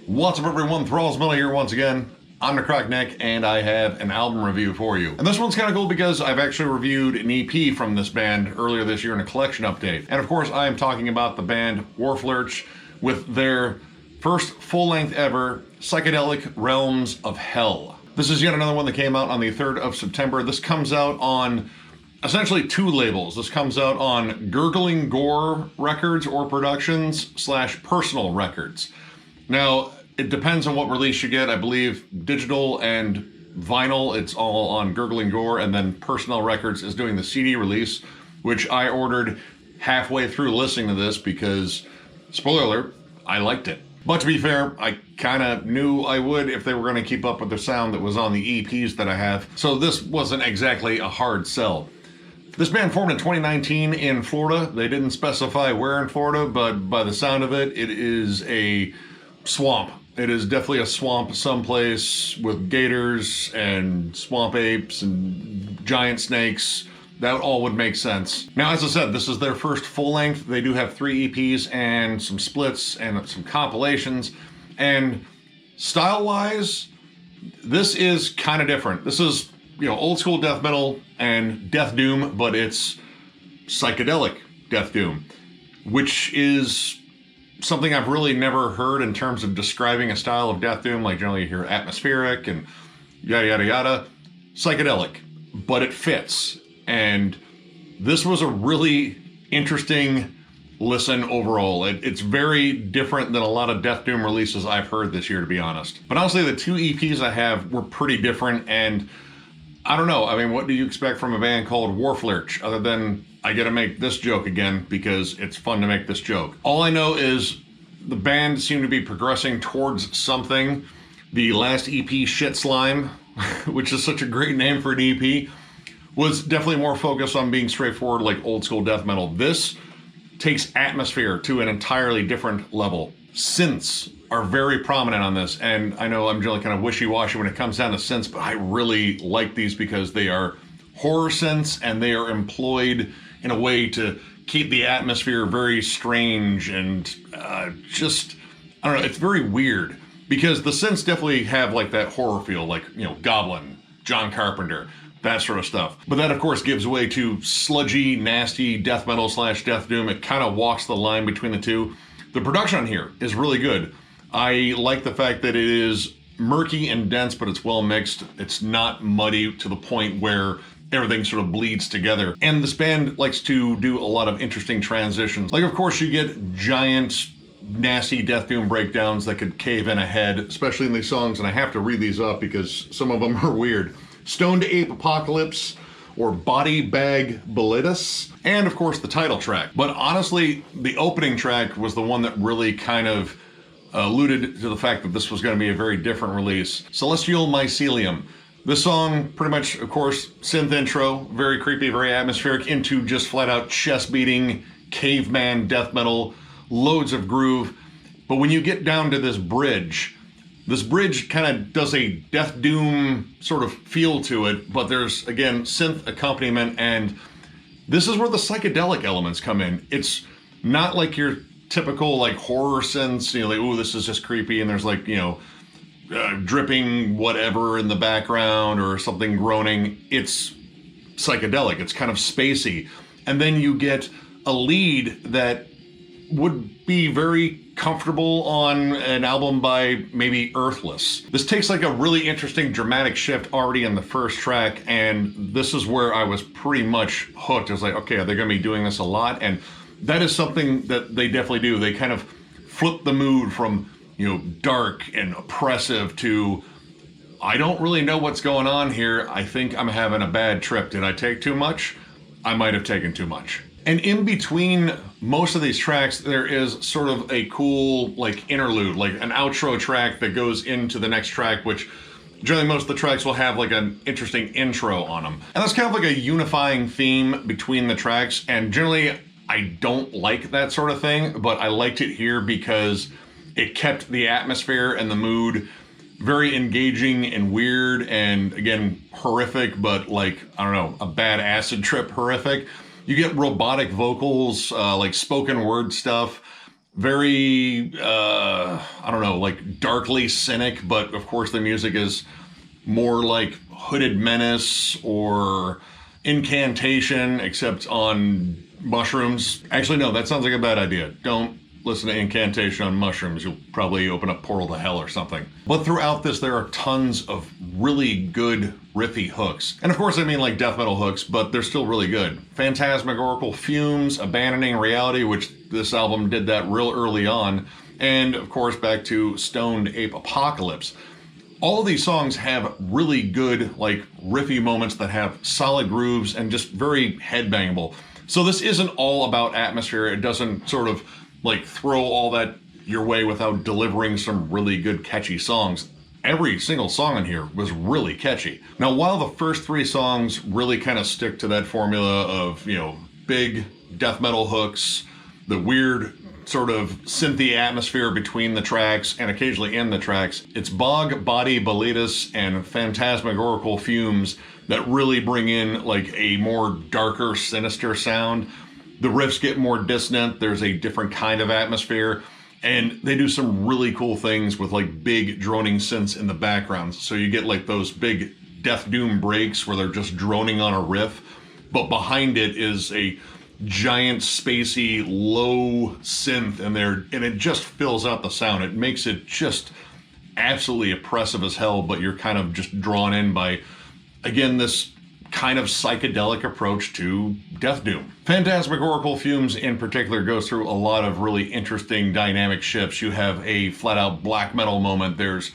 What's up everyone, Thralls here once again. I'm Necrotic Nick and I have an album review for you. And this one's kind of cool because I've actually reviewed an EP from this band earlier this year in a collection update. And of course I am talking about the band Wharflurch with their first full-length ever, Psychedelic Realms of Hell. This is yet another one that came out on the 3rd of September. This comes out on essentially two labels. This comes out on Gurgling Gore Records or Productions / Personal Records. Now, it depends on what release you get. I believe digital and vinyl, it's all on Gurgling Gore, and then Personal Records is doing the CD release, which I ordered halfway through listening to this because, spoiler alert, I liked it. But to be fair, I kind of knew I would if they were going to keep up with the sound that was on the EPs that I have, so this wasn't exactly a hard sell. This band formed in 2019 in Florida. They didn't specify where in Florida, but by the sound of it, it is a swamp. It is definitely a swamp someplace with gators and swamp apes and giant snakes. That all would make sense. Now, as I said, this is their first full length. They do have 3 EPs and some splits and some compilations. And style-wise, this is kind of different. This is, old school death metal and death doom, but it's psychedelic death doom, which is something I've really never heard in terms of describing a style of death doom. Like generally you hear atmospheric and yada yada yada. Psychedelic, but it fits. And this was a really interesting listen overall. It's very different than a lot of death doom releases I've heard this year, to be honest. But honestly, the 2 EPs I have were pretty different, and I don't know. I mean, what do you expect from a band called Warflirch other than I get to make this joke again because it's fun to make this joke? All I know is the band seemed to be progressing towards something. The last EP, Shit Slime, which is such a great name for an EP, was definitely more focused on being straightforward like old school death metal. This takes atmosphere to an entirely different level. Synths are very prominent on this, and I know I'm generally kind of wishy-washy when it comes down to synths, but I really like these because they are horror synths and they are employed in a way to keep the atmosphere very strange and I don't know, it's very weird because the synths definitely have like that horror feel, like, Goblin, John Carpenter, that sort of stuff. But that, of course, gives way to sludgy, nasty death metal / death doom. It kind of walks the line between the two. The production on here is really good. I like the fact that it is murky and dense, but it's well mixed. It's not muddy to the point where everything sort of bleeds together. And this band likes to do a lot of interesting transitions. Like, of course, you get giant, nasty death doom breakdowns that could cave in a head, especially in these songs, and I have to read these up because some of them are weird. Stoned Ape Apocalypse, or Body Bag Bilitis, and of course the title track. But honestly, the opening track was the one that really kind of alluded to the fact that this was going to be a very different release. Celestial Mycelium. This song, pretty much, of course, synth intro, very creepy, very atmospheric, into just flat out chest beating, caveman death metal, loads of groove. But when you get down to this bridge kind of does a death doom sort of feel to it, but there's, again, synth accompaniment, and this is where the psychedelic elements come in. It's not like your typical like horror synths, like, ooh, this is just creepy, and there's like, dripping whatever in the background or something groaning. It's psychedelic, it's kind of spacey. And then you get a lead that would be very comfortable on an album by maybe Earthless. This takes like a really interesting dramatic shift already in the first track, and this is where I was pretty much hooked. I was like, okay, are they gonna be doing this a lot? And that is something that they definitely do. They kind of flip the mood from, dark and oppressive to, I don't really know what's going on here. I think I'm having a bad trip. Did I take too much? I might have taken too much. And in between most of these tracks, there is sort of a cool like interlude, like an outro track that goes into the next track, which generally most of the tracks will have like an interesting intro on them. And that's kind of like a unifying theme between the tracks. And generally I don't like that sort of thing, but I liked it here because it kept the atmosphere and the mood very engaging and weird and, again, horrific, but like, I don't know, a bad acid trip horrific. You get robotic vocals, like spoken word stuff, very, I don't know, know, like darkly cynic, but of course the music is more like Hooded Menace or Incantation, except on mushrooms. Actually, no, that sounds like a bad idea. Don't listen to Incantation on mushrooms. You'll probably open up Portal to Hell or something. But throughout this, there are tons of really good riffy hooks. And of course, I mean like death metal hooks, but they're still really good. Phantasmagorical Fumes, Abandoning Reality, which this album did that real early on. And of course, back to Stoned Ape Apocalypse. All of these songs have really good, like, riffy moments that have solid grooves and just very headbangable. So this isn't all about atmosphere. It doesn't sort of, like, throw all that your way without delivering some really good, catchy songs. Every single song in here was really catchy. Now, while the first three songs really kind of stick to that formula of, you know, big death metal hooks, the weird sort of synthy atmosphere between the tracks and occasionally in the tracks, it's Bog, Body, Boletus, and Phantasmagorical Fumes that really bring in like a more darker, sinister sound. The riffs get more dissonant, there's a different kind of atmosphere, and they do some really cool things with like big droning synths in the background. So you get like those big death doom breaks where they're just droning on a riff, but behind it is a giant spacey low synth in there, and it just fills out the sound. It makes it just absolutely oppressive as hell, but you're kind of just drawn in by, again, this kind of psychedelic approach to death doom. Phantasmagorical Fumes in particular goes through a lot of really interesting dynamic shifts. You have a flat out black metal moment. There's,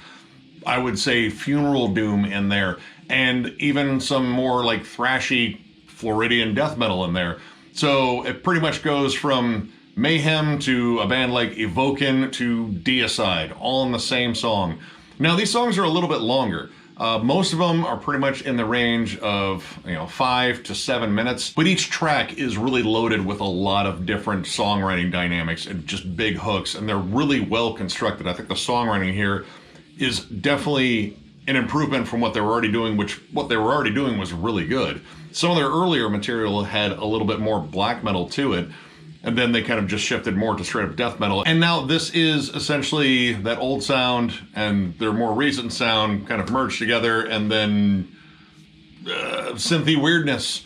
I would say, funeral doom in there, and even some more like thrashy Floridian death metal in there. So it pretty much goes from mayhem to a band like Evokin to Deicide, all in the same song. Now, these songs are a little bit longer. Most of them are pretty much in the range of, 5 to 7 minutes, but each track is really loaded with a lot of different songwriting dynamics and just big hooks, and they're really well constructed. I think the songwriting here is definitely an improvement from what they were already doing, which what they were already doing was really good. Some of their earlier material had a little bit more black metal to it, and then they kind of just shifted more to straight up death metal. And now this is essentially that old sound and their more recent sound kind of merged together, and then synthy weirdness.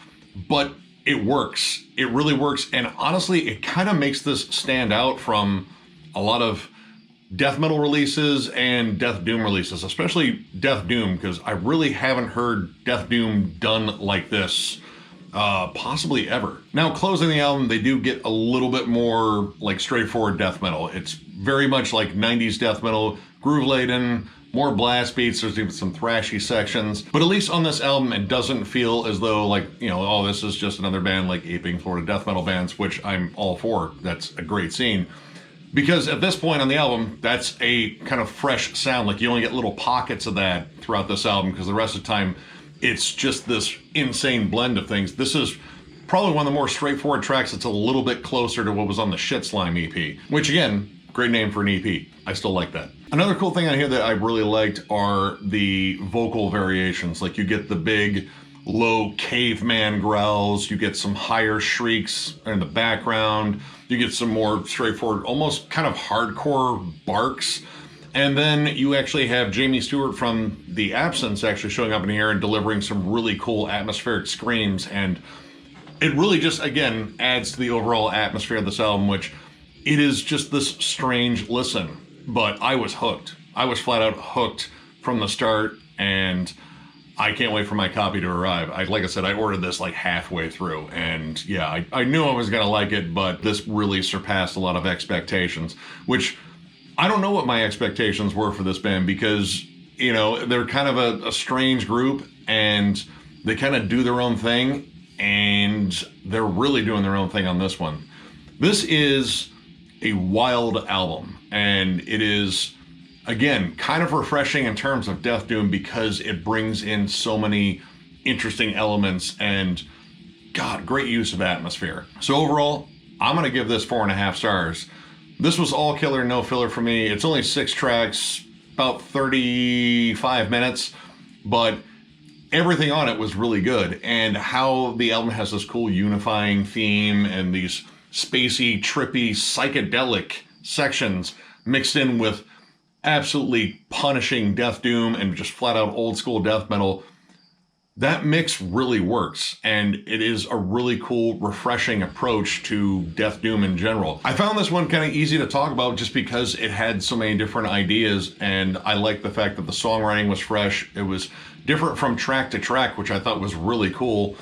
But it works. It really works. And honestly, it kind of makes this stand out from a lot of death metal releases and death doom releases, especially death doom, because I really haven't heard death doom done like this possibly ever. Now, closing the album, they do get a little bit more like straightforward death metal. It's very much like 90s death metal, groove laden, more blast beats. There's even some thrashy sections, but at least on this album, it doesn't feel as though like, oh, this is just another band like aping Florida death metal bands, which I'm all for. That's a great scene. Because at this point on the album, that's a kind of fresh sound. Like you only get little pockets of that throughout this album, because the rest of the time, it's just this insane blend of things. This is probably one of the more straightforward tracks that's a little bit closer to what was on the Shit Slime EP, which again, great name for an EP. I still like that. Another cool thing on here that I really liked are the vocal variations. Like you get the big, low caveman growls, you get some higher shrieks in the background, you get some more straightforward, almost kind of hardcore barks. And then you actually have Jamie Stewart from The Absence actually showing up in here and delivering some really cool atmospheric screams. And it really just, again, adds to the overall atmosphere of this album, which it is just this strange listen. But I was hooked. I was flat out hooked from the start, and I can't wait for my copy to arrive. Like I said, I ordered this like halfway through, and yeah, I knew I was gonna like it, but this really surpassed a lot of expectations, which I don't know what my expectations were for this band, because, they're kind of a strange group, and they kind of do their own thing, and they're really doing their own thing on this one. This is a wild album, and it is, again, kind of refreshing in terms of death doom, because it brings in so many interesting elements and, God, great use of atmosphere. So overall, I'm gonna give this 4.5 stars. This was all killer, no filler for me. It's only 6 tracks, about 35 minutes, but everything on it was really good. And how the album has this cool unifying theme and these spacey, trippy, psychedelic sections mixed in with absolutely punishing death doom and just flat out old school death metal, that mix really works, and it is a really cool, refreshing approach to death doom in general. I found this one kind of easy to talk about just because it had so many different ideas, and I like the fact that the songwriting was fresh. It was different from track to track, which I thought was really cool,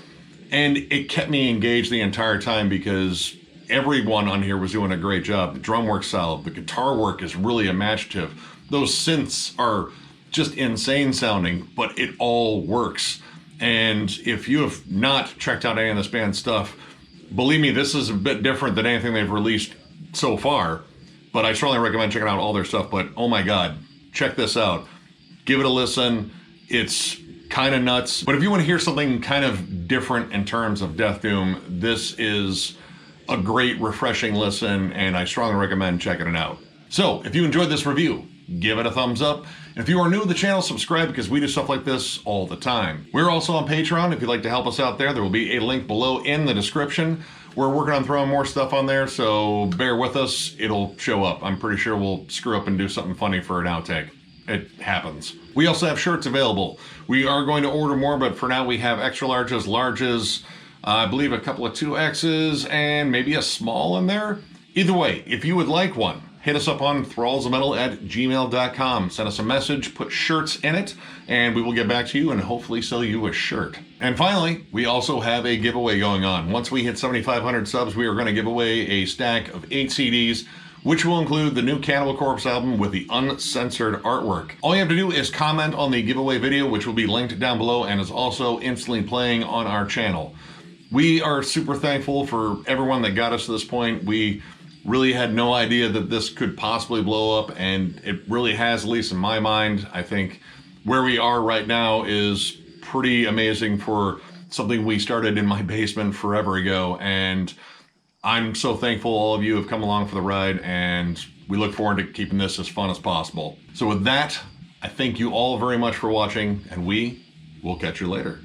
and it kept me engaged the entire time because everyone on here was doing a great job. The drum work's solid, the guitar work is really imaginative. Those synths are just insane sounding, but it all works. And if you have not checked out any of this band's stuff, believe me, this is a bit different than anything they've released so far, but I strongly recommend checking out all their stuff. But oh my God, check this out. Give it a listen. It's kind of nuts. But if you want to hear something kind of different in terms of death doom, this is a great, refreshing listen, and I strongly recommend checking it out. So if you enjoyed this review, give it a thumbs up. And if you are new to the channel, subscribe because we do stuff like this all the time. We're also on Patreon. If you'd like to help us out there, there will be a link below in the description. We're working on throwing more stuff on there, so bear with us. It'll show up. I'm pretty sure we'll screw up and do something funny for an outtake. It happens. We also have shirts available. We are going to order more, but for now we have extra larges, larges, I believe a couple of 2Xs, and maybe a small in there. Either way, if you would like one, hit us up on thrallsofmetal@gmail.com. Send us a message, put shirts in it, and we will get back to you and hopefully sell you a shirt. And finally, we also have a giveaway going on. Once we hit 7,500 subs, we are going to give away a stack of 8 CDs, which will include the new Cannibal Corpse album with the uncensored artwork. All you have to do is comment on the giveaway video, which will be linked down below and is also instantly playing on our channel. We are super thankful for everyone that got us to this point. We really had no idea that this could possibly blow up, and it really has, at least in my mind. I think where we are right now is pretty amazing for something we started in my basement forever ago, and I'm so thankful all of you have come along for the ride, and we look forward to keeping this as fun as possible. So with that, I thank you all very much for watching, and we will catch you later.